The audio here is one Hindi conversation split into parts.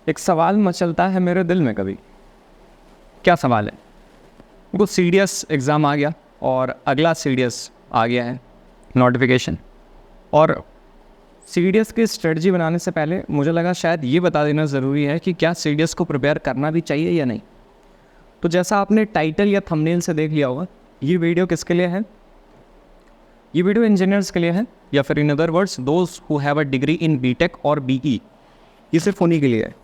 एक सवाल मचलता है मेरे दिल में कभी। क्या सवाल है? वो सीडीएस एग्ज़ाम आ गया और अगला सीडीएस आ गया है नोटिफिकेशन। और सीडीएस की स्ट्रेटजी बनाने से पहले मुझे लगा शायद ये बता देना ज़रूरी है कि क्या सीडीएस को प्रिपेयर करना भी चाहिए या नहीं। तो जैसा आपने टाइटल या थंबनेल से देख लिया होगा, ये वीडियो किसके लिए है? ये वीडियो इंजीनियर्स के लिए है, या फिर in other words those who have a degree in B Tech और बीई। ये सिर्फ उन्हीं के लिए है।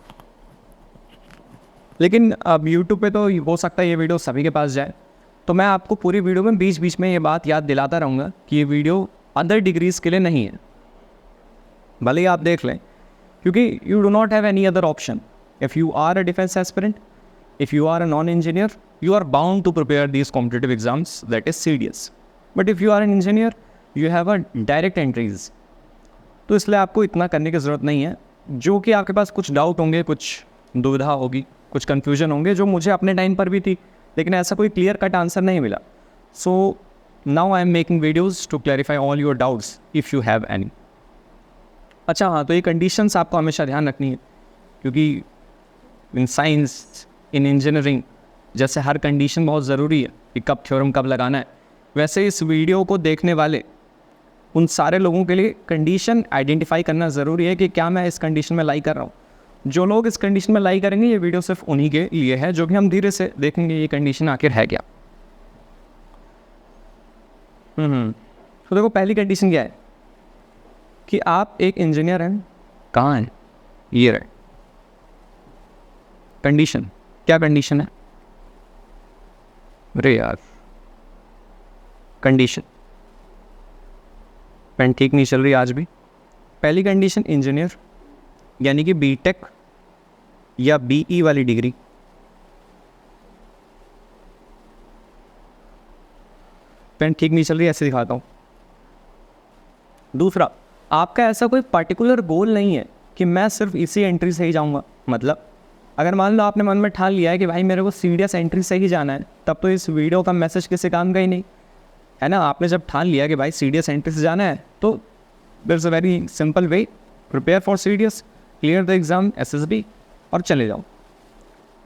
लेकिन अब यूट्यूब पे तो हो सकता है ये वीडियो सभी के पास जाए, तो मैं आपको पूरी वीडियो में बीच बीच में ये बात याद दिलाता रहूँगा कि ये वीडियो अदर डिग्रीज़ के लिए नहीं है। भले ही आप देख लें, क्योंकि you do not have any other option. If you are a defence aspirant, if you are a non engineer, you are bound to prepare these competitive exams, that is CDS. But if you are an engineer, you have a direct entries. तो इसलिए आपको इतना करने की ज़रूरत नहीं है। जो कि आपके पास कुछ डाउट होंगे, कुछ दुविधा होगी, कुछ कन्फ्यूजन होंगे, जो मुझे अपने टाइम पर भी थी, लेकिन ऐसा कोई क्लियर कट आंसर नहीं मिला। So now I am making videos to clarify all your doubts if you have any. अच्छा हाँ, तो ये कंडीशंस आपको हमेशा ध्यान रखनी है, क्योंकि इन साइंस, इन इंजीनियरिंग जैसे हर कंडीशन बहुत ज़रूरी है कि कब थ्योरम कब लगाना है, वैसे इस वीडियो को देखने वाले उन सारे लोगों के लिए कंडीशन आइडेंटिफाई करना ज़रूरी है कि क्या मैं इस कंडीशन में लाई कर रहा हूँ। जो लोग इस कंडीशन में लाई करेंगे, ये वीडियो सिर्फ उन्हीं के लिए है, जो कि हम धीरे से देखेंगे ये कंडीशन आखिर है क्या। तो देखो, पहली कंडीशन क्या है कि आप एक इंजीनियर हैं। कहाँ हैं? ये रहे कंडीशन। क्या कंडीशन है? अरे यार, कंडीशन पेन ठीक नहीं चल रही आज भी। पहली कंडीशन, इंजीनियर यानी कि बीटेक या बीई वाली डिग्री। पेन ठीक नहीं चल रही, ऐसे दिखाता हूँ। दूसरा, आपका ऐसा कोई पर्टिकुलर गोल नहीं है कि मैं सिर्फ इसी एंट्री से ही जाऊँगा। मतलब अगर मान लो आपने मन में ठान लिया है कि भाई मेरे को सीडीएस एंट्री से ही जाना है, तब तो इस वीडियो का मैसेज किसी काम का ही नहीं है ना। आपने जब ठान लिया कि भाई सीडीएस एंट्री से जाना है, तो there is a very simple way, prepare for CDS, clear the exam SSB और चले जाओ।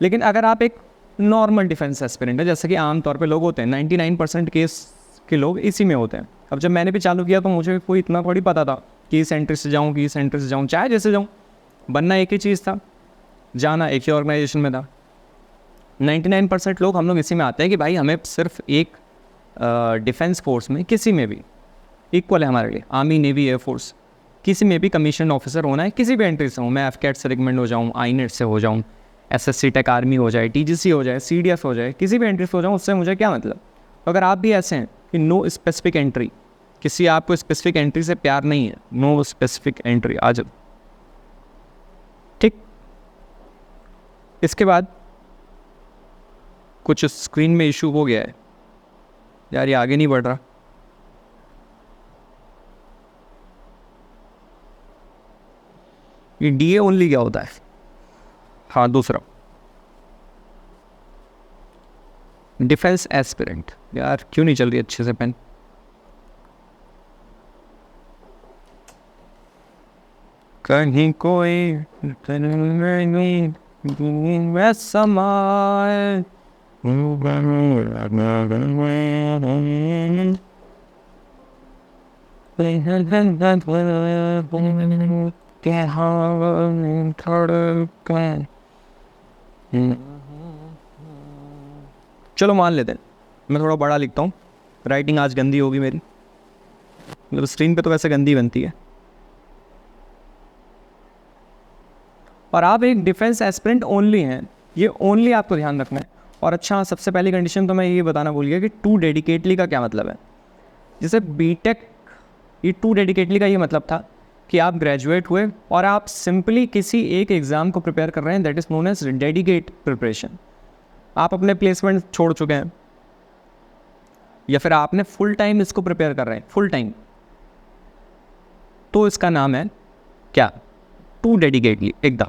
लेकिन अगर आप एक नॉर्मल डिफेंस एस्पिरेंट है, जैसे कि आमतौर पे लोग होते हैं, 99% केस के लोग इसी में होते हैं। अब जब मैंने भी चालू किया तो मुझे कोई इतना थोड़ी पता था कि इस एंट्री से जाऊँ, कि इस एंट्री से जाऊँ, चाहे जैसे जाऊँ, बनना एक ही चीज़ था, जाना एक ही ऑर्गेनाइजेशन में था। 99% लोग हम लोग इसी में आते हैं कि भाई हमें सिर्फ एक डिफेंस फोर्स में, किसी में भी इक्वल है हमारे लिए, आर्मी, नेवी, एयरफोर्स, किसी में भी कमीशन ऑफिसर होना है, किसी भी एंट्री से हूँ। मैं एफकेट से रिकमेंड हो जाऊँ, आईनेट से हो जाऊँ, एसएससी टेक आर्मी हो जाए, टीजीसी हो जाए, सीडीएस हो जाए, किसी भी एंट्री से हो जाऊँ, उससे मुझे क्या मतलब। तो अगर आप भी ऐसे हैं कि नो स्पेसिफिक एंट्री, किसी आपको स्पेसिफिक एंट्री से प्यार नहीं है, नो स्पेसिफिक एंट्री, आ जाओ। ठीक, इसके बाद कुछ स्क्रीन में इशू हो गया है यार, ये आगे नहीं बढ़ रहा। ये डीए ओनली क्या होता है? हाँ, दूसरा डिफेंस एस्पिरेंट। यार क्यों नहीं चल रही अच्छे से पेन? कहीं कोई समाए चलो मान लेते हैं मैं थोड़ा बड़ा लिखता हूँ, राइटिंग आज गंदी होगी मेरी, मतलब स्क्रीन पे तो वैसे गंदी बनती है। और आप एक डिफेंस एस्पिरेंट ओनली हैं, ये ओनली आपको ध्यान रखना है। और अच्छा, सबसे पहली कंडीशन तो मैं ये बताना भूल गया कि टू डेडिकेटली का क्या मतलब है। जैसे बीटेक, ये टू डेडिकेटली का ये मतलब था कि आप ग्रेजुएट हुए और आप सिंपली किसी एक एग्ज़ाम को प्रिपेयर कर रहे हैं, that is known as dedicate preparation. आप अपने प्लेसमेंट छोड़ चुके हैं, या फिर आपने फुल टाइम इसको प्रिपेयर कर रहे हैं, फुल टाइम, तो इसका नाम है क्या? टू डेडिकेटली, एकदम।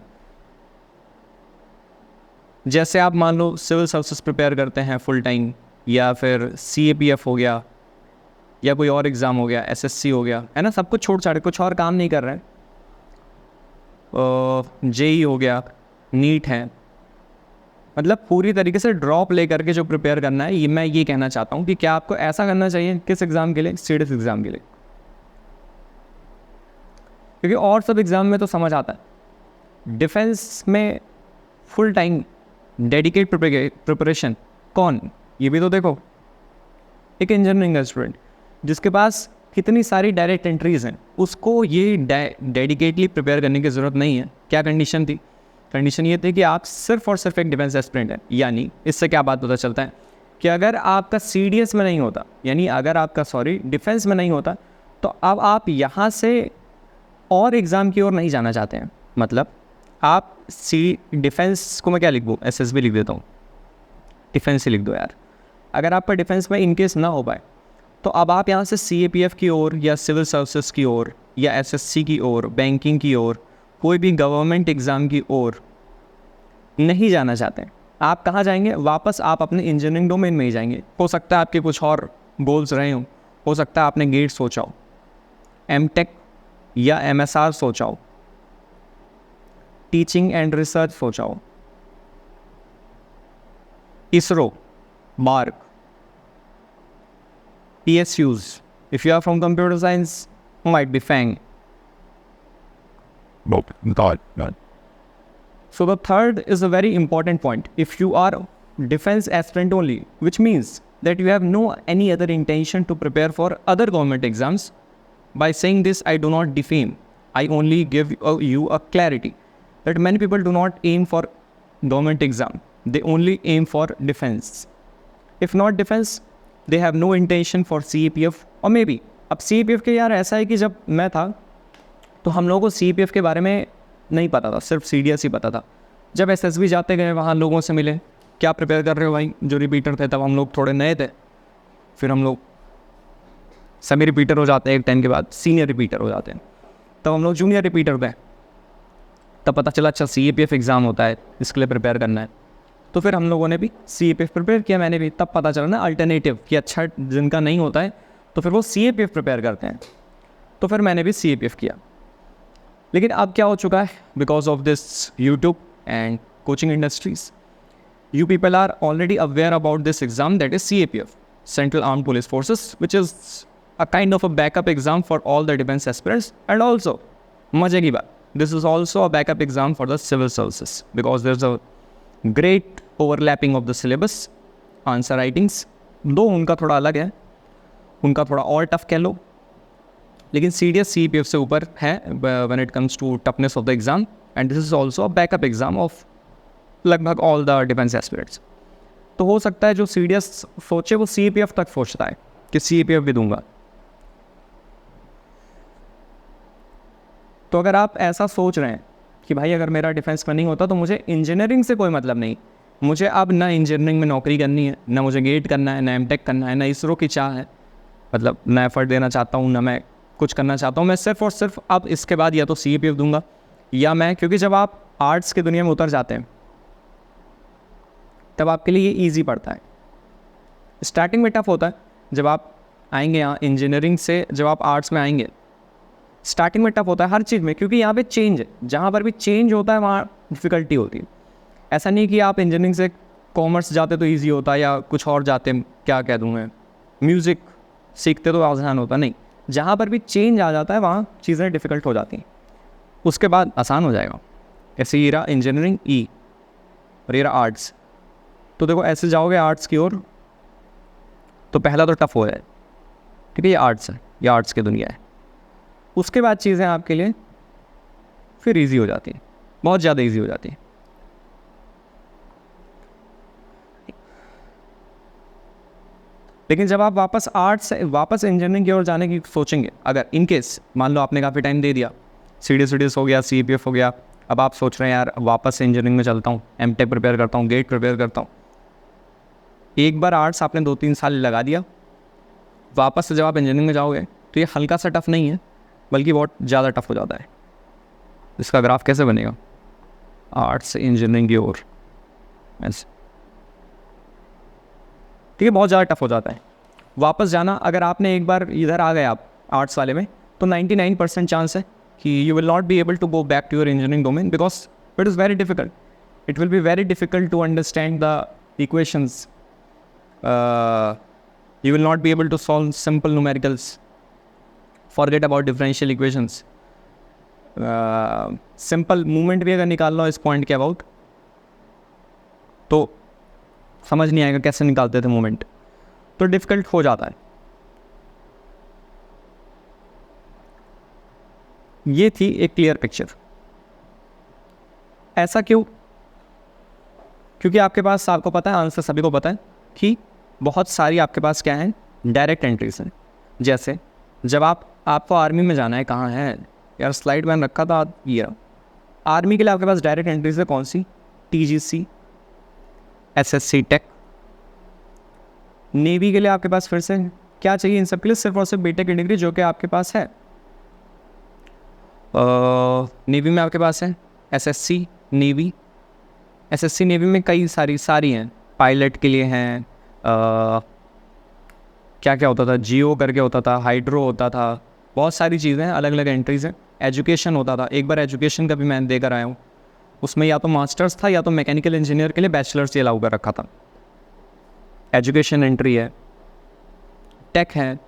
जैसे आप मान लो सिविल सर्विसेज प्रिपेयर करते हैं फुल टाइम, या फिर CAPF हो गया, या कोई और एग्ज़ाम हो गया, SSC हो गया, है ना, सब कुछ छोड़ छाड़ कुछ और काम नहीं कर रहे हैं, JEE हो गया, नीट है, मतलब पूरी तरीके से ड्रॉप ले करके जो प्रिपेयर करना है, ये मैं ये कहना चाहता हूँ कि क्या आपको ऐसा करना चाहिए किस एग्ज़ाम के लिए, सीडीएस एग्ज़ाम के लिए। क्योंकि और सब एग्ज़ाम में तो समझ आता है, डिफेंस में फुल टाइम डेडिकेट प्रिपरेशन कौन, ये भी तो देखो। एक इंजीनियरिंग का स्टूडेंट जिसके पास कितनी सारी डायरेक्ट एंट्रीज़ हैं, उसको ये डेडिकेटली प्रिपेयर करने की ज़रूरत नहीं है। क्या कंडीशन थी? कंडीशन ये थी कि आप सिर्फ और सिर्फ एक डिफेंस एस्पिरेंट हैं। यानी इससे क्या बात पता चलता है कि अगर आपका सीडीएस में नहीं होता, यानी अगर आपका डिफेंस में नहीं होता, तो अब आप यहाँ से और एग्ज़ाम की ओर नहीं जाना चाहते हैं। मतलब आप डिफेंस को मैं क्या लिख दूँ, एसएसबी लिख देता हूँ, डिफेंस ही लिख दो यार। अगर आपका डिफेंस में इनकेस ना हो पाए, तो अब आप यहाँ से सीएपीएफ की ओर या सिविल सर्विसेज की ओर या एसएससी की ओर, बैंकिंग की ओर, कोई भी गवर्नमेंट एग्ज़ाम की ओर नहीं जाना चाहते हैं। आप कहाँ जाएंगे? वापस आप अपने इंजीनियरिंग डोमेन में ही जाएंगे। हो सकता है आपके कुछ और गोल्स रहे हों, हो सकता है आपने गेट सोचा हो, एमटेक या एमएसआर सोचा हो, टीचिंग एंड रिसर्च सोचा हो, ISRO, mark, PSUs. If you are from computer science, might be FANG. Nope, not. So the third is a very important point. If you are defense aspirant only, which means that you have no any other intention to prepare for other government exams, by saying this I do not defame. I only give you a clarity that many people do not aim for government exam. They only aim for defense. If not defense, they have no intention for CAPF और मे बी। अब CAPF के यार ऐसा है कि जब मैं था तो हम लोगों को CAPF के बारे में नहीं पता था, सिर्फ CDS ही पता था। जब SSB जाते गए, वहाँ लोगों से मिले, क्या प्रिपेयर कर रहे हो भाई, जो रिपीटर थे, तब हम लोग थोड़े नए थे, फिर हम लोग सेमी रिपीटर हो जाते हैं, एक 10 के बाद सीनियर रिपीटर हो जाते हैं, तब हम लोग जूनियर रिपीटर थे। तब पता चला अच्छा CAPF एग्ज़ाम होता है, इसके लिए प्रिपेयर करना है। तो फिर हम लोगों ने भी CAPF प्रिपेयर किया, मैंने भी। तब पता चला ना अल्टरनेटिव कि अच्छा जिनका नहीं होता है तो फिर वो CAPF प्रिपेयर करते हैं, तो फिर मैंने भी CAPF किया। लेकिन अब क्या हो चुका है, because of this YouTube and coaching industries, you people are already aware about this exam, that is CAPF, central armed police forces, which is a kind of a backup exam for all the defence aspirants, and also मजे की बात, this is also a backup exam for the civil services, because there is a great overlapping of the syllabus, answer writings though उनका थोड़ा अलग है, उनका थोड़ा और टफ कह लो, लेकिन CDS CAPF से ऊपर है when it comes to toughness of the exam, and this is also a backup exam of लगभग ऑल द डिफेंस एस्पिरेंट्स। तो हो सकता है जो CDS सोचे वो CAPF तक सोचता है कि CAPF भी दूंगा। तो अगर आप ऐसा सोच रहे हैं कि भाई अगर मेरा डिफेंस में नहीं होता तो मुझे इंजीनियरिंग से कोई मतलब नहीं, मुझे अब ना इंजीनियरिंग में नौकरी करनी है, ना मुझे गेट करना है, ना एमटेक करना है, ना इसरो की चाह है, मतलब ना एफर्ट देना चाहता हूँ, ना मैं कुछ करना चाहता हूँ, मैं सिर्फ और सिर्फ अब इसके बाद या तो CAPF दूंगा या मैं, क्योंकि जब आप आर्ट्स की दुनिया में उतर जाते हैं तब आपके लिए ये ईजी पड़ता है। स्टार्टिंग में टफ होता है, जब आप आएंगे यहाँ इंजीनियरिंग से, जब आप आर्ट्स में आएंगे स्टार्टिंग में टफ होता है हर चीज़ में, क्योंकि यहाँ पे चेंज है, जहाँ पर भी चेंज होता है वहाँ डिफ़िकल्टी होती है। ऐसा नहीं कि आप इंजीनियरिंग से कॉमर्स जाते तो इजी होता या कुछ और जाते, क्या कह दूँ मैं, म्यूज़िक सीखते तो आसान होता, नहीं, जहाँ पर भी चेंज आ जाता है वहाँ चीज़ें डिफ़िकल्ट हो जाती हैं, उसके बाद आसान हो जाएगा। ऐसे ही रहा इंजीनियरिंग ई और ये रहा आर्ट्स, तो देखो ऐसे जाओगे आर्ट्स की ओर तो पहला तो टफ हो जाए, ठीक है, ये आर्ट्स है, ये आर्ट्स की दुनिया है, उसके बाद चीज़ें आपके लिए फिर इजी हो जाती हैं, बहुत ज़्यादा इजी हो जाती हैं। लेकिन जब आप वापस आर्ट्स से वापस इंजीनियरिंग की ओर जाने की सोचेंगे, अगर इन केस मान लो आपने काफ़ी टाइम दे दिया, CDS हो गया, CAPF हो गया, अब आप सोच रहे हैं यार वापस इंजीनियरिंग में चलता हूँ, एमटेक प्रिपेयर करता हूँ, गेट प्रिपेयर करता हूँ, एक बार आर्ट्स आपने 2-3 साल लगा दिया, वापस से जब आप इंजीनियरिंग में जाओगे तो ये हल्का सा टफ नहीं है, बल्कि बहुत ज़्यादा टफ हो जाता है। इसका ग्राफ कैसे बनेगा, आर्ट्स से इंजीनियरिंग की ओर ऐसे, ठीक है, बहुत ज़्यादा टफ हो जाता है वापस जाना। अगर आपने एक बार इधर आ गए आप आर्ट्स वाले में, तो 99% चांस है कि you will not be able to go back to your engineering domain, because it is very difficult. it will be very difficult to understand the equations. You will not be able to solve simple numericals. Forget about differential equations. Simple movement भी अगर निकाल लो इस पॉइंट के अबाउट तो समझ नहीं आएगा कैसे निकालते थे मूवमेंट, तो डिफ़िकल्ट हो जाता है। ये थी एक क्लियर पिक्चर। ऐसा क्यों? क्योंकि आपके पास, आपको पता है, आंसर सभी को पता है कि बहुत सारी आपके पास क्या है, डायरेक्ट एंट्रीज हैं। जैसे जब आपको आर्मी में जाना है, कहाँ है यार, स्लाइड मैंने रखा था ये, आर्मी के लिए आपके पास डायरेक्ट एंट्रीज है कौन सी, TGC, SSC टेक। नेवी के लिए आपके पास फिर से क्या चाहिए, इन सब के लिए सिर्फ और सिर्फ बीटेक की डिग्री जो कि आपके पास है। नेवी में आपके पास है SSC नेवी। SSC नेवी में कई सारी हैं, पायलट के लिए हैं, क्या क्या होता था, जियो करके होता था, हाइड्रो होता था, बहुत सारी चीज़ें हैं, अलग अलग एंट्रीज हैं। एजुकेशन होता था, एक बार एजुकेशन का भी मैं देकर आया हूँ, उसमें या तो मास्टर्स था या तो मैकेनिकल इंजीनियर के लिए बैचलर्स ये अलाउ कर रखा था। एजुकेशन एंट्री है, टेक है,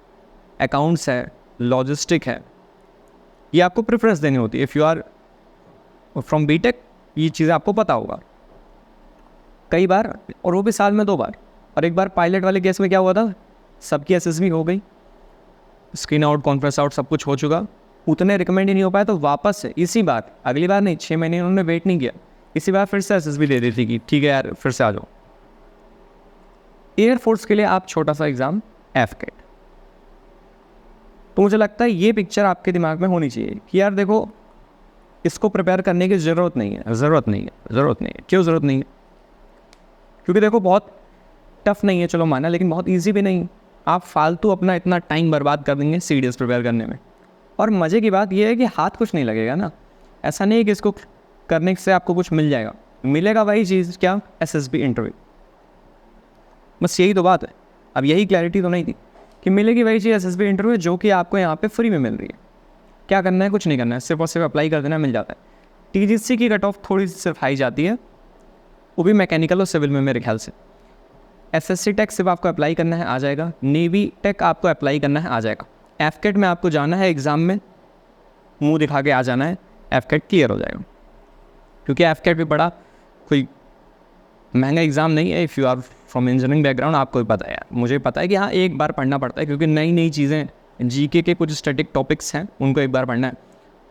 अकाउंट्स है, लॉजिस्टिक है, ये आपको प्रेफरेंस देनी होती है। If you are from BTech ये चीज़ें आपको पता होगा कई बार, और वो भी साल में 2 बार। और एक बार पायलट वाले केस में क्या हुआ था, सबकी SSB हो गई, स्क्रीन आउट, कॉन्फ्रेंस आउट, सब कुछ हो चुका, उतने रिकमेंड ही नहीं हो पाया, तो वापस से इसी बार, अगली बार नहीं, 6 महीने उन्होंने वेट नहीं किया, इसी बार फिर से SSB दे दी थी कि ठीक है यार फिर से आ जाओ। एयरफोर्स के लिए आप छोटा सा एग्ज़ाम FCAT। तो मुझे लगता है ये पिक्चर आपके दिमाग में होनी चाहिए कि यार देखो, इसको प्रिपेयर करने की ज़रूरत नहीं है, ज़रूरत नहीं है। क्यों ज़रूरत नहीं है? क्योंकि देखो बहुत टफ नहीं है, चलो माना, लेकिन बहुत ईजी भी नहीं। आप फालतू अपना इतना टाइम बर्बाद कर देंगे CDS प्रिपेयर करने में। और मज़े की बात यह है कि हाथ कुछ नहीं लगेगा ना, ऐसा नहीं है कि इसको करने से आपको कुछ मिल जाएगा, मिलेगा वही चीज़, क्या, SSB इंटरव्यू। बस यही तो बात है। अब यही क्लैरिटी तो नहीं थी कि मिलेगी वही चीज़ SSB इंटरव्यू जो कि आपको यहाँ पे फ्री में मिल रही है। क्या करना है, कुछ नहीं करना है, सिर्फ और सिर्फ अप्लाई कर देना, मिल जाता है। TGC की कट ऑफ थोड़ी सी सिर्फ हाई जाती है, वो भी मैकेनिकल और सिविल में मेरे ख्याल से। SSC टेक सिर्फ आपको अप्लाई करना है, आ जाएगा। नेवी टेक आपको अप्लाई करना है, आ जाएगा। FCAT में आपको जाना है एग्ज़ाम में, मुंह दिखा के आ जाना है, FCAT क्लियर हो जाएगा। क्योंकि FCAT भी बड़ा कोई महंगा एग्ज़ाम नहीं है। If you are from engineering background, आपको भी पता है यार, मुझे पता है कि हाँ एक बार पढ़ना पड़ता है, क्योंकि नई नई चीज़ें, GK के कुछ स्टैटिक टॉपिक्स हैं, उनको एक बार पढ़ना है।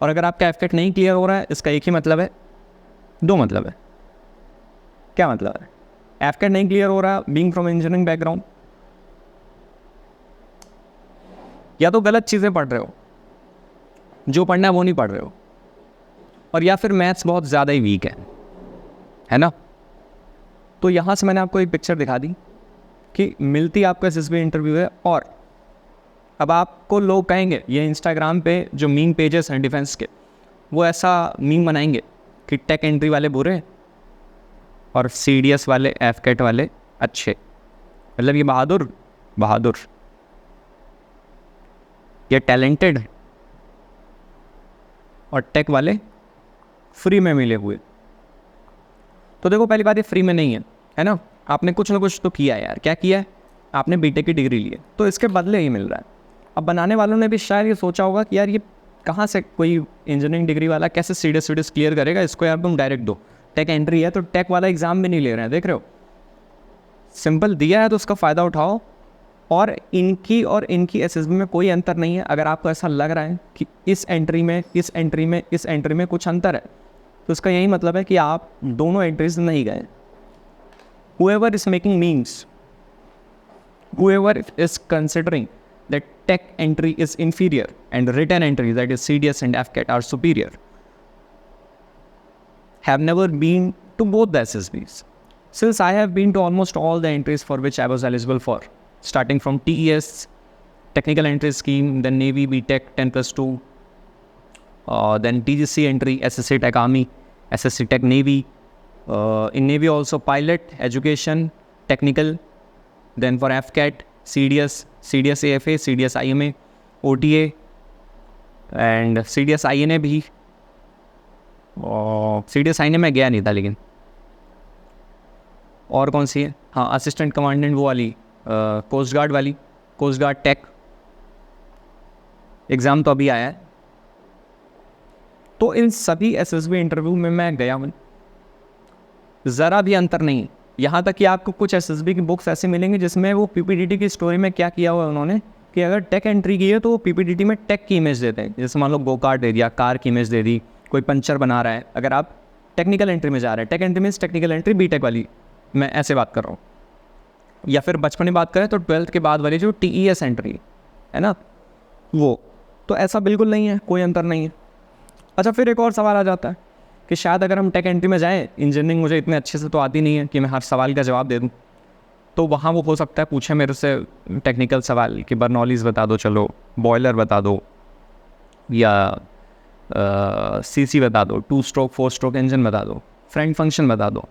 और अगर आपका FCAT नहीं क्लियर हो रहा है, इसका एक ही मतलब है, 2 मतलब है। क्या मतलब है? FCAT नहीं क्लियर हो रहा, बीइंग फ्रॉम इंजीनियरिंग बैकग्राउंड, या तो गलत चीज़ें पढ़ रहे हो, जो पढ़ना है वो नहीं पढ़ रहे हो, और या फिर मैथ्स बहुत ज़्यादा ही वीक है ना। तो यहाँ से मैंने आपको एक पिक्चर दिखा दी कि मिलती आपका SSB इंटरव्यू है। और अब आपको लोग कहेंगे, ये इंस्टाग्राम पे जो मीम पेजेस हैं डिफेंस के, वो ऐसा मीम बनाएंगे कि टेक एंट्री वाले बुरे और CDS वाले, FCAT वाले अच्छे, मतलब ये बहादुर, ये टैलेंटेड, और टेक वाले फ्री में मिले हुए। तो देखो पहली बात, ये फ्री में नहीं है ना, आपने कुछ ना कुछ तो किया है यार। क्या किया है? आपने बीटेक की डिग्री ली है, तो इसके बदले ही मिल रहा है। अब बनाने वालों ने भी शायद ये सोचा होगा कि यार ये कहाँ से कोई इंजीनियरिंग डिग्री वाला कैसे CDS क्लियर करेगा, इसको यार तुम डायरेक्ट दो, टेक एंट्री है तो टेक वाला एग्ज़ाम भी नहीं ले रहे हैं, देख रहे हो, सिंपल दिया है तो उसका फ़ायदा उठाओ। और इनकी SSB में कोई अंतर नहीं है। अगर आपको ऐसा लग रहा है कि इस एंट्री में कुछ अंतर है, तो इसका यही मतलब है कि आप दोनों एंट्रीज नहीं गए। whoever is making memes, whoever is considering that tech entry is inferior and written entry, that is CDS and FCAT, are superior, have never been to both the SSBs. Since I have been to almost all the entries for which I was eligible for, starting from TES, Technical Entry Scheme, then Navy BTech 10+2, then TGC entry, SSC Tech Army, SSC Tech Navy, in Navy also pilot, education, technical, then for FCAT, CDS AFA, CDS IMA, OTA, and CDS INA भी। CDS INA में गया नहीं था, लेकिन और कौन सी है, हाँ असिस्टेंट कमांडेंट वो वाली, कोस्ट गार्ड वाली, कोस्ट गार्ड टेक एग्ज़ाम तो अभी आया है। तो इन सभी एसएसबी इंटरव्यू में मैं गया हूँ, ज़रा भी अंतर नहीं। यहाँ तक कि आपको कुछ एसएसबी की बुक्स ऐसे मिलेंगे जिसमें वो पीपीडीटी की स्टोरी में क्या किया हुआ है उन्होंने कि अगर टेक एंट्री की है तो वो पीपीडीटी में टेक की इमेज देते हैं। जैसे मान लो गो कार्ट दे दिया, कार की इमेज दे दी, कोई पंचर बना रहा है। अगर आप टेक्निकल एंट्री में जा रहे हैं, tech entry means technical entry BTech वाली, मैं ऐसे बात कर रहा हूँ। या फिर बचपन में बात करें तो 12th के बाद वाली जो टीईएस एंट्री है ना, वो तो ऐसा बिल्कुल नहीं है, कोई अंतर नहीं है। अच्छा, फिर एक और सवाल आ जाता है कि शायद अगर हम टेक एंट्री में जाएं, इंजीनियरिंग मुझे इतने अच्छे से तो आती नहीं है कि मैं हर सवाल का जवाब दे दूं, तो वहाँ वो हो सकता है पूछे मेरे से टेक्निकल सवाल कि बर्नौलीज़ बता दो, चलो बॉयलर बता दो, या सीसी बता दो, 2 स्ट्रोक 4 स्ट्रोक इंजन बता दो, फ्रेंड फंक्शन बता दो,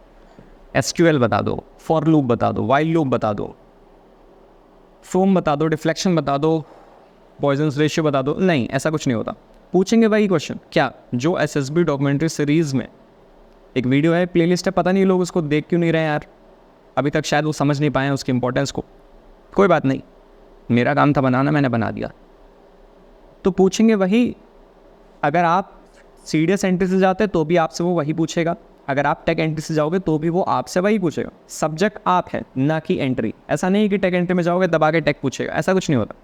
एसक्यूएल बता दो, फॉर लूप बता दो, वाइल लूप बता दो, फोम बता दो, डिफ्लेक्शन बता दो, पॉइजन्स रेशियो बता दो। नहीं, ऐसा कुछ नहीं होता। पूछेंगे वही क्वेश्चन क्या जो एसएसबी डॉक्यूमेंट्री सीरीज़ में एक वीडियो है, प्लेलिस्ट है, पता नहीं लोग उसको देख क्यों नहीं रहे यार, अभी तक शायद वो समझ नहीं पाए हैं उसकी इंपॉर्टेंस को। कोई बात नहीं, मेरा काम था बनाना, मैंने बना दिया। तो पूछेंगे वही, अगर आप सीडीएस एंट्री से जाते तो भी आपसे वो वही पूछेगा, अगर आप टेक एंट्री से जाओगे तो भी वो आपसे वही पूछेगा। सब्जेक्ट आप है ना कि एंट्री। ऐसा नहीं कि टेक एंट्री में जाओगे दबा के टेक पूछेगा, ऐसा कुछ नहीं होता।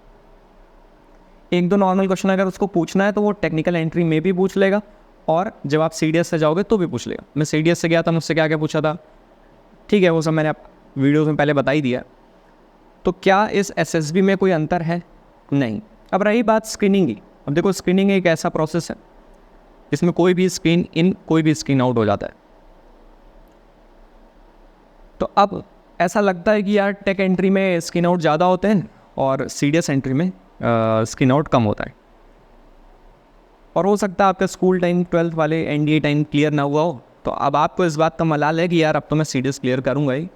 एक दो नॉर्मल क्वेश्चन अगर उसको पूछना है तो वो टेक्निकल एंट्री में भी पूछ लेगा, और जब आप सीडीएस से जाओगे तो भी पूछ लेगा। मैं सीडीएस से गया था, मुझसे क्या क्या पूछा था, ठीक है वो सब मैंने वीडियोस में पहले बता ही दिया। तो क्या इस एसएसबी में कोई अंतर है? नहीं। अब रही बात स्क्रीनिंग की, अब देखो स्क्रीनिंग एक ऐसा प्रोसेस है जिसमें कोई भी स्क्रीन इन कोई भी स्क्रीन आउट हो जाता है। तो अब ऐसा लगता है कि यार टेक एंट्री में स्क्रीन आउट ज़्यादा होते हैं और सीडीएस एंट्री में स्क्रीन आउट कम होता है। और हो सकता है आपका स्कूल टाइम 12th वाले एनडीए टाइम क्लियर ना हुआ हो, तो अब आपको इस बात का मलाल है कि यार अब तो मैं सीडीएस क्लियर करूँगा ही,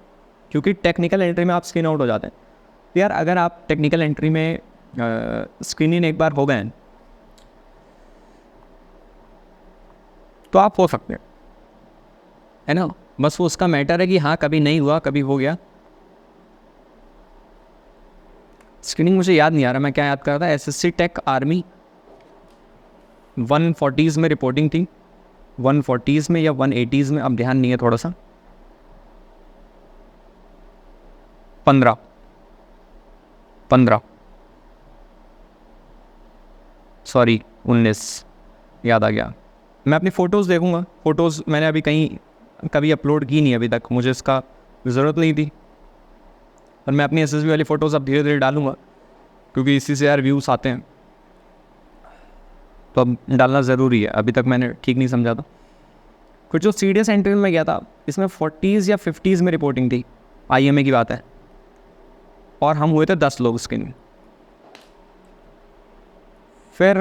क्योंकि टेक्निकल एंट्री में आप स्क्रीन आउट हो जाते हैं। तो यार अगर आप टेक्निकल एंट्री में स्क्रीन इन एक बार हो गए तो आप हो सकते हैं, है ना। बस वो उसका मैटर है कि हाँ कभी नहीं हुआ, कभी हो गया। स्क्रीनिंग मुझे याद नहीं आ रहा मैं क्या याद कर रहा था। एसएससी टेक आर्मी 140s में रिपोर्टिंग थी, 140s में या 180s में, अब ध्यान नहीं है थोड़ा सा, 15 सॉरी 19 याद आ गया। मैं अपनी फ़ोटोज़ देखूंगा, फ़ोटोज़ मैंने अभी कभी अपलोड की नहीं अभी तक, मुझे इसका ज़रूरत नहीं थी, और मैं अपनी एसएसबी वाली फ़ोटोज़ अब धीरे धीरे डालूंगा, क्योंकि इसी से यार व्यूज़ आते हैं, तो अब डालना ज़रूरी है। अभी तक मैंने ठीक नहीं समझा था। कुछ जो सीडीएस एंट्री में गया था इसमें 40s या 50s में रिपोर्टिंग थी, आईएमए की बात है, और हम हुए थे 10 लोग उसके लिए। फिर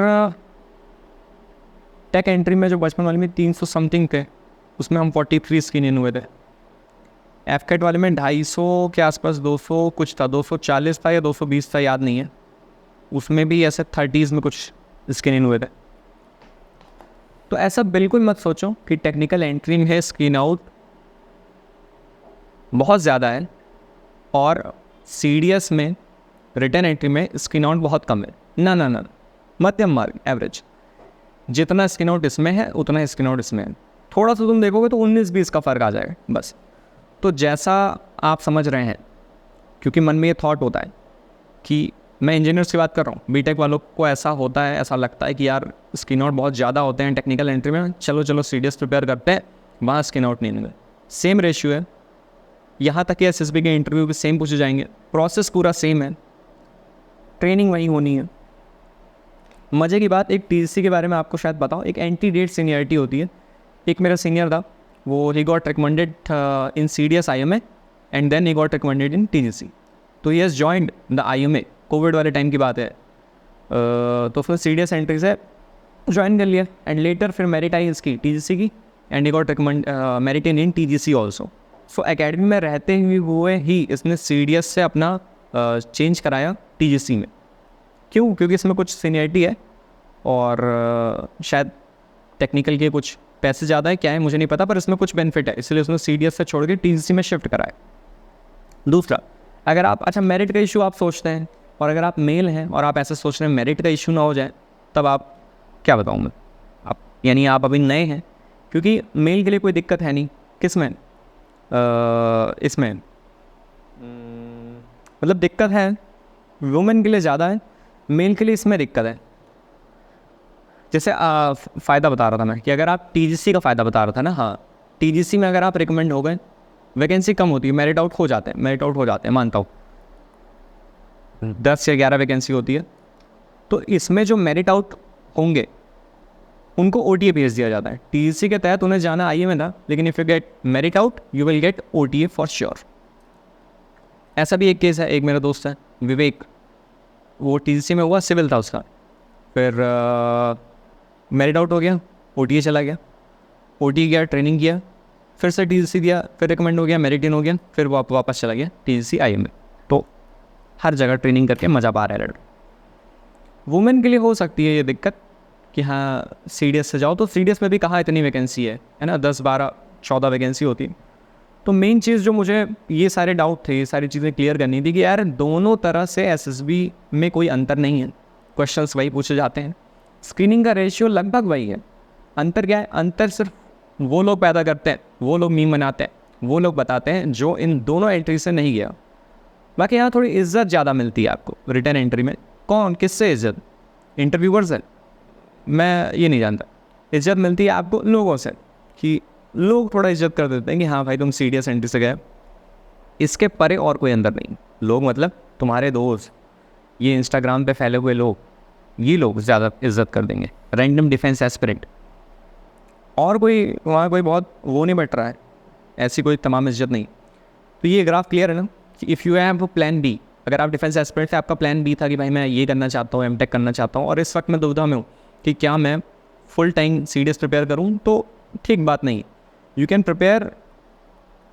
टेक एंट्री में जो बचपन वाले में 300 समथिंग थे, उसमें हम 43 स्क्रीन इन हुए थे। एफकेट वाले में 250 के आसपास, 200 कुछ था, 240 था या 220 था, याद नहीं है। उसमें भी ऐसे 30s में कुछ स्क्रीन इन हुए थे। तो ऐसा बिल्कुल मत सोचो कि टेक्निकल एंट्री में स्क्रीन आउट बहुत ज़्यादा है और सीडीएस में रिटर्न एंट्री में स्क्रीन आउट बहुत कम है। ना ना ना, मध्यम मार्ग, एवरेज। जितना स्क्रीन आउट इसमें है उतना स्क्रीन आउट इसमें है। थोड़ा सा तुम देखोगे तो 19-20 का फ़र्क आ जाएगा बस। तो जैसा आप समझ रहे हैं, क्योंकि मन में ये थॉट होता है कि मैं इंजीनियर्स की बात कर रहा हूँ, बीटेक वालों को ऐसा होता है, ऐसा लगता है कि यार स्क्रीन आउट बहुत ज़्यादा होते हैं टेक्निकल एंट्री में, चलो सीडीएस प्रिपेयर करते हैं, वहाँ स्क्रीन आउट नहीं मिले। सेम रेशियो है, यहाँ तक कि एसएसबी के इंटरव्यू भी सेम पूछे जाएंगे, प्रोसेस पूरा सेम है, ट्रेनिंग वही होनी है। मज़े की बात, एक टीजीसी के बारे में आपको शायद बताऊँ, एक एंटी डेट सीनियरिटी होती है। एक मेरा सीनियर था, वो he got recommended in CDS IMA and then he got recommended in TGC. तो he has joined the IMA, covid वाले टाइम की बात है। तो फिर सीडीएस एंट्री से ज्वाइन कर लिया एंड लेटर फिर मेरिट आई इसकी टीजीसी की, and he got recommend merit in TGC also. So academy में रहते हुए ही इसने सीडीएस से अपना चेंज कराया टीजीसी में। क्यों? क्योंकि इसमें कुछ सीनियरिटी है और शायद टेक्निकल के कुछ पैसे ज़्यादा है क्या है मुझे नहीं पता, पर इसमें कुछ बेनिफिट है, इसलिए उसने CDS से छोड़ के TGC में शिफ्ट करा है। दूसरा, अगर आप अच्छा मेरिट का इशू आप सोचते हैं, और अगर आप मेल हैं और आप ऐसे सोच रहे हैं मेरिट का इशू ना हो जाए, तब आप क्या बताऊँ मैं, आप यानी आप अभी नए हैं, क्योंकि मेल के लिए कोई दिक्कत है नहीं। किस में इसमें मतलब दिक्कत है वुमेन के लिए ज़्यादा है, मेल के लिए इसमें दिक्कत है। जैसे फ़ायदा बता रहा था मैं कि अगर आप TGC का फ़ायदा बता रहा था ना, हाँ TGC में अगर आप रिकमेंड हो गए, वैकेंसी कम होती है, मेरिट आउट हो जाते हैं, मानता हूँ 10 या 11 वैकेंसी होती है, तो इसमें जो मेरिट आउट होंगे उनको OTA भेज दिया जाता है। TGC के तहत उन्हें जाना IE में था, लेकिन if you get merit out you will get OTA for sure. ऐसा भी एक केस है, एक मेरा दोस्त है विवेक, वो TGC में हुआ, सिविल था उसका, फिर मेरिट आउट हो गया, OTA चला गया, OTA गया, ट्रेनिंग किया, फिर से TGC दिया, फिर रिकमेंड हो गया, मेरिट इन हो गया, फिर वो वापस चला गया TGC IE में। तो हर जगह ट्रेनिंग करके मज़ा पा रहा है लड़का। वुमेन के लिए हो सकती है ये दिक्कत कि हाँ CDS से जाओ, तो CDS में भी कहाँ इतनी वैकेंसी है ना, 10 12 14 वैकेंसी होती। तो मेन चीज़ जो मुझे ये सारे डाउट थे, ये सारी चीज़ें क्लियर करनी थी कि यार दोनों तरह से SSB में कोई अंतर नहीं है, क्वेश्चंस वही पूछे जाते हैं, स्क्रीनिंग का रेशियो लगभग वही है। अंतर क्या है? अंतर सिर्फ वो लोग पैदा करते हैं, वो लोग मीम बनाते हैं, वो लोग बताते हैं जो इन दोनों एंट्री से नहीं गया। बाकी यहाँ थोड़ी इज्जत ज़्यादा मिलती है आपको रिटर्न एंट्री में। कौन किससे इज्जत? इंटरव्यूअर से? मैं ये नहीं जानता। इज्जत मिलती है आपको लोगों से, कि लोग थोड़ा इज्जत कर देते हैं कि हाँ भाई तुम CDS एंट्री से गए। इसके परे और कोई अंदर नहीं। लोग मतलब तुम्हारे दोस्त, ये इंस्टाग्राम पे फैले हुए लोग, ये लोग ज़्यादा इज्जत कर देंगे। रैंडम डिफेंस एस्पिरेंट और कोई वहाँ कोई बहुत वो नहीं बैठ रहा है, ऐसी कोई तमाम इज्जत नहीं। तो ये ग्राफ क्लियर है ना कि if you have plan B, अगर आप डिफेंस एस्पिरेंट थे, आपका प्लान बी था कि भाई मैं ये करना चाहता हूँ, MTech करना चाहता हूँ, और इस वक्त मैं दुविधा में हूँ कि क्या मैं फुल टाइम CDS प्रिपेयर करूँ, तो ठीक बात नहीं। You can prepare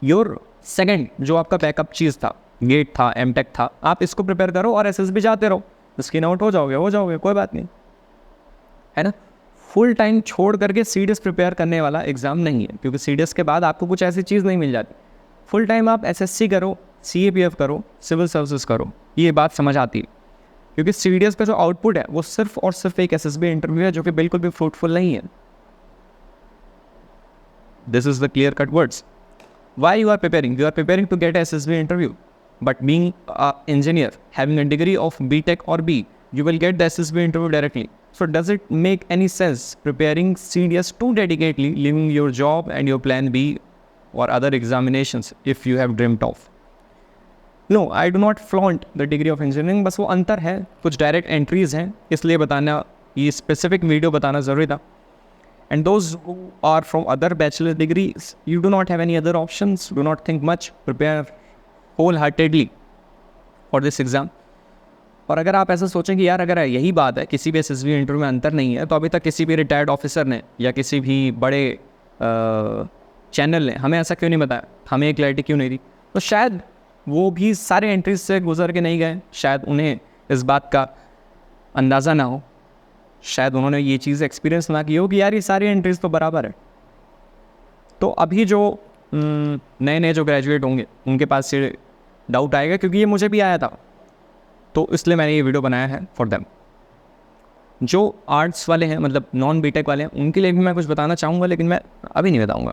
your second, जो आपका बैकअप चीज़ था, गेट था, MTech था, आप इसको प्रिपेयर करो और SSB जाते रहो, स्किन आउट हो जाओगे, कोई बात नहीं है ना। फुल टाइम छोड़ करके CDS प्रिपेयर करने वाला एग्ज़ाम नहीं है, क्योंकि CDS के बाद आपको कुछ ऐसी चीज़ नहीं मिल जाती। फुल टाइम आप SSC करो, CAPF करो, सिविल सर्विसेज करो, ये बात समझ आती है। क्योंकि CDS का जो आउटपुट है वो सिर्फ और सिर्फ एक SSB इंटरव्यू है, जो कि बिल्कुल भी फ्रूटफुल नहीं है। This is the clear cut words. Why you are preparing? You are preparing to get SSB interview, but being engineer having a degree of BTech or B, you will get the SSB interview directly. So does it make any sense preparing CDS too dedicatedly, leaving your job and your plan B or other examinations if you have dreamt of? No, I do not flaunt the degree of engineering, बस वो अंतर है, कुछ डायरेक्ट एंट्रीज हैं, इसलिए बताना, ये स्पेसिफिक वीडियो बताना ज़रूरी था। And those who are from other bachelor degrees, you do not have any other options, do not think much, prepare wholeheartedly for this exam. और अगर आप ऐसा सोचें कि यार अगर यही बात है, किसी भी SSB इंटरव्यू में अंतर नहीं है, तो अभी तक किसी भी रिटायर्ड ऑफिसर ने या किसी भी बड़े चैनल ने हमें ऐसा क्यों नहीं बताया, हमें एक क्लैरिटी क्यों नहीं दी? तो शायद वो भी सारे एंट्रीज से गुजर के नहीं गए, शायद उन्हें इस बात का अंदाज़ा ना हो, शायद उन्होंने ये चीज़ एक्सपीरियंस ना की हो कि यार ये सारी एंट्रीज तो बराबर है। तो अभी जो नए नए जो ग्रेजुएट होंगे उनके पास ये डाउट आएगा, क्योंकि ये मुझे भी आया था, तो इसलिए मैंने ये वीडियो बनाया है फॉर देम। जो आर्ट्स वाले हैं, मतलब नॉन BTech वाले हैं, उनके लिए भी मैं कुछ बताना चाहूँगा, लेकिन मैं अभी नहीं बताऊँगा,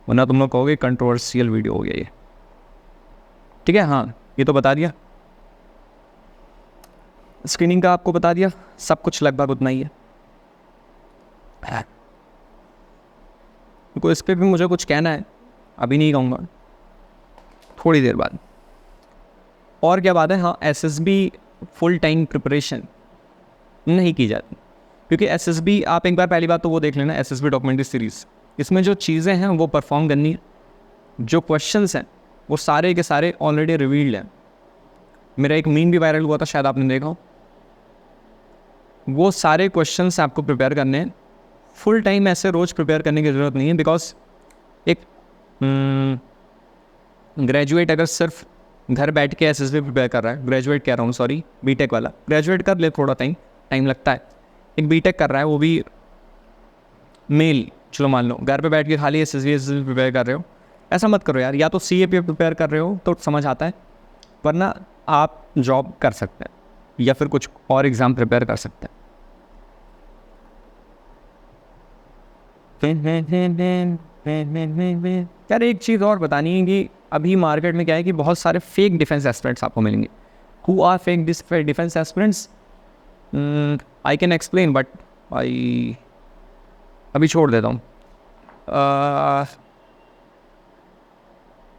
वरना तुम लोग कहोगे कंट्रोवर्शियल वीडियो हो गया ये। ठीक है, हाँ ये तो बता दिया, स्क्रीनिंग का आपको बता दिया, सब कुछ लगभग उतना ही है। तो इस पर भी मुझे कुछ कहना है, अभी नहीं कहूँगा, थोड़ी देर बाद। और क्या बात है, हाँ SSB फुल टाइम प्रिपरेशन नहीं की जाती, क्योंकि SSB आप एक बार पहली बात तो वो देख लेना, SSB डॉक्यूमेंट्री सीरीज़, इसमें जो चीज़ें हैं वो परफॉर्म करनी है, जो क्वेश्चंस हैं वो सारे के सारे ऑलरेडी रिवील्ड हैं। मेरा एक मीम भी वायरल हुआ था, शायद आपने देखा हो। वो सारे क्वेश्चंस आपको प्रिपेयर करने हैं, फुल टाइम ऐसे रोज़ प्रिपेयर करने की ज़रूरत नहीं है, बिकॉज एक ग्रेजुएट अगर सिर्फ घर बैठ के SSB प्रिपेयर कर रहा है, ग्रेजुएट कह रहा हूँ सॉरी, BTech वाला ग्रेजुएट कर ले, थोड़ा टाइम लगता है। एक BTech कर रहा है, वो भी मेल, चलो मान लो घर पे बैठ के खाली SSB प्रिपेयर कर रहे हो, ऐसा मत करो यार। या तो CAPF प्रिपेयर कर रहे हो तो समझ आता है, वरना आप जॉब कर सकते हैं या फिर कुछ और एग्ज़ाम प्रिपेयर कर सकते हैं। यार एक चीज़ और बतानी है कि अभी मार्केट में क्या है कि बहुत सारे फेक डिफेंस एस्पिरेंट्स आपको मिलेंगे। Who are fake defence aspirants? I can explain but I अभी छोड़ देता हूँ।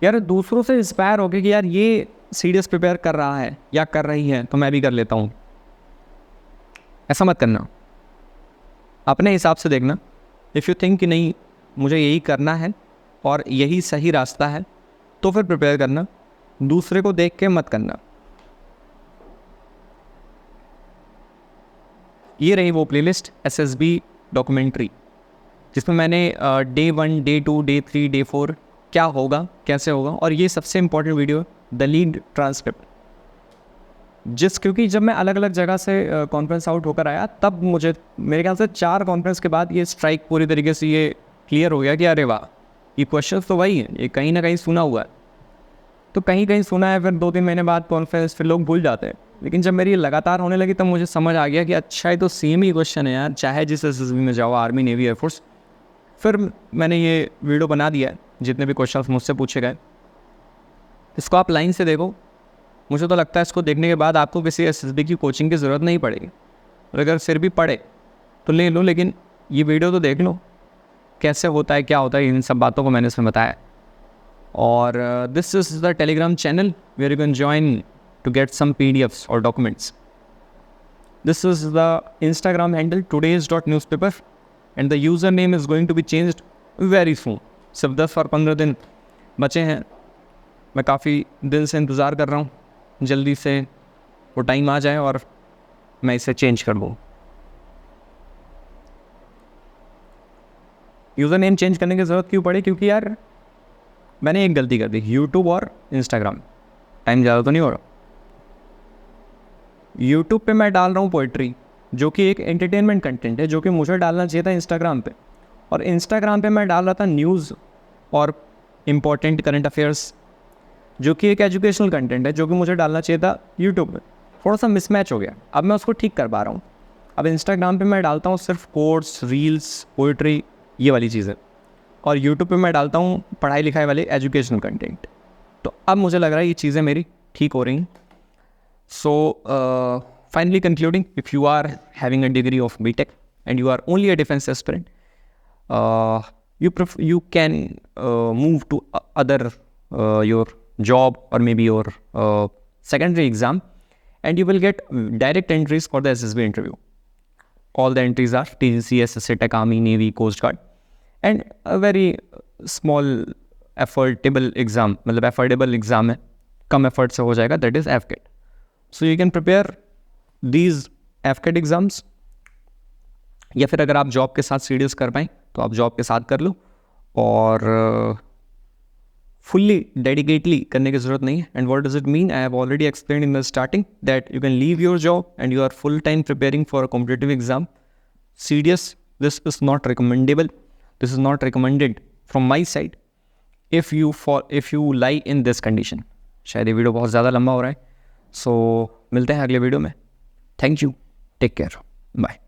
यार दूसरों से इंस्पायर हो गए कि यार ये सीरियस प्रिपेयर कर रहा है या कर रही है तो मैं भी कर लेता हूँ, ऐसा मत करना। अपने हिसाब से देखना। इफ़ यू थिंक कि नहीं मुझे यही करना है और यही सही रास्ता है तो फिर प्रिपेयर करना, दूसरे को देख के मत करना। ये रही वो प्लेलिस्ट SSB डॉक्यूमेंट्री, जिसमें मैंने डे 1, डे 2, डे 3, डे 4 क्या होगा कैसे होगा, और ये सबसे important video the lead transcript, क्योंकि जब मैं अलग अलग जगह से कॉन्फ्रेंस आउट होकर आया तब मुझे मेरे ख्याल से 4 कॉन्फ्रेंस के बाद ये स्ट्राइक पूरी तरीके से ये क्लियर हो गया कि अरे वाह ये क्वेश्चन तो वही है, ये कहीं ना कहीं सुना हुआ है। तो कहीं कहीं सुना है, फिर 2-3 महीने बाद कॉन्फ्रेंस फिर लोग भूल जाते हैं। लेकिन जब मेरी लगातार होने लगी तब मुझे समझ आ गया कि अच्छा ये तो सेम ही क्वेश्चन है यार, चाहे जिस SSB में जाओ, आर्मी, नेवी, एयरफोर्स। फिर मैंने ये वीडियो बना दिया है, जितने भी क्वेश्चन मुझसे पूछे गए इसको आप लाइन से देखो। मुझे तो लगता है इसको देखने के बाद आपको किसी SSB की कोचिंग की ज़रूरत नहीं पड़ेगी, और अगर फिर भी पड़े तो ले लो, लेकिन ये वीडियो तो देख लो कैसे होता है क्या होता है, इन सब बातों को मैंने इसमें बताया। और this is the Telegram channel where you can join to get some PDFs और documents. This is the Instagram handle todays.newspaper and the user name is going to be changed very soon. सिर्फ 10 और 15 दिन बचे हैं। मैं काफ़ी दिल से इंतज़ार कर रहा हूँ जल्दी से वो टाइम आ जाए और मैं इसे चेंज कर दूँ। यूज़र नेम चेंज करने की ज़रूरत क्यों पड़ी? क्योंकि यार मैंने एक गलती कर दी, यूट्यूब और इंस्टाग्राम। टाइम ज़्यादा तो नहीं हो रहा। यूट्यूब पे मैं डाल रहा हूँ पोइट्री, जो कि एक एंटरटेनमेंट कंटेंट है, जो कि मुझे डालना चाहिए था इंस्टाग्राम पे। और इंस्टाग्राम पे मैं डाल रहा था न्यूज़ और इम्पॉर्टेंट करंट अफेयर्स, जो कि एक एजुकेशनल कंटेंट है, जो कि मुझे डालना चाहिए था यूट्यूब पे। थोड़ा सा मिसमैच हो गया, अब मैं उसको ठीक कर पा रहा हूँ। अब इंस्टाग्राम पे मैं डालता हूँ सिर्फ कोट्स, रील्स, पोइट्री, ये वाली चीज़ें, और यूट्यूब पे मैं डालता हूँ पढ़ाई लिखाई वाले एजुकेशनल कंटेंट। तो अब मुझे लग रहा है ये चीज़ें मेरी ठीक हो रही हैं। So finally concluding, if you are having a degree of BTech and you are only a defence aspirant, you can move to other your job or maybe your secondary exam, and you will get direct entries for the SSB interview. All the entries are TGC, SSC, Tech, Army, Navy, Coast Guard, and a very small affordable exam, मतलब affordable exam है, कम effort से हो जाएगा, that is AFCAT. So you can prepare these AFCAT exams, या फिर अगर आप जॉब के साथ सीरियस कर पाएँ तो आप जॉब के साथ कर लो, और फुल्ली डेडिकेटली करने की ज़रूरत नहीं है। And what does it mean? I have already explain in the starting that you can leave your job and you are full time preparing for a competitive exam. Serious, this is not recommendable, this is not recommended from my side if you lie in this condition. शायद ये वीडियो बहुत ज़्यादा लंबा हो रहा है, सो मिलते हैं अगले वीडियो में। Thank you, take care, bye.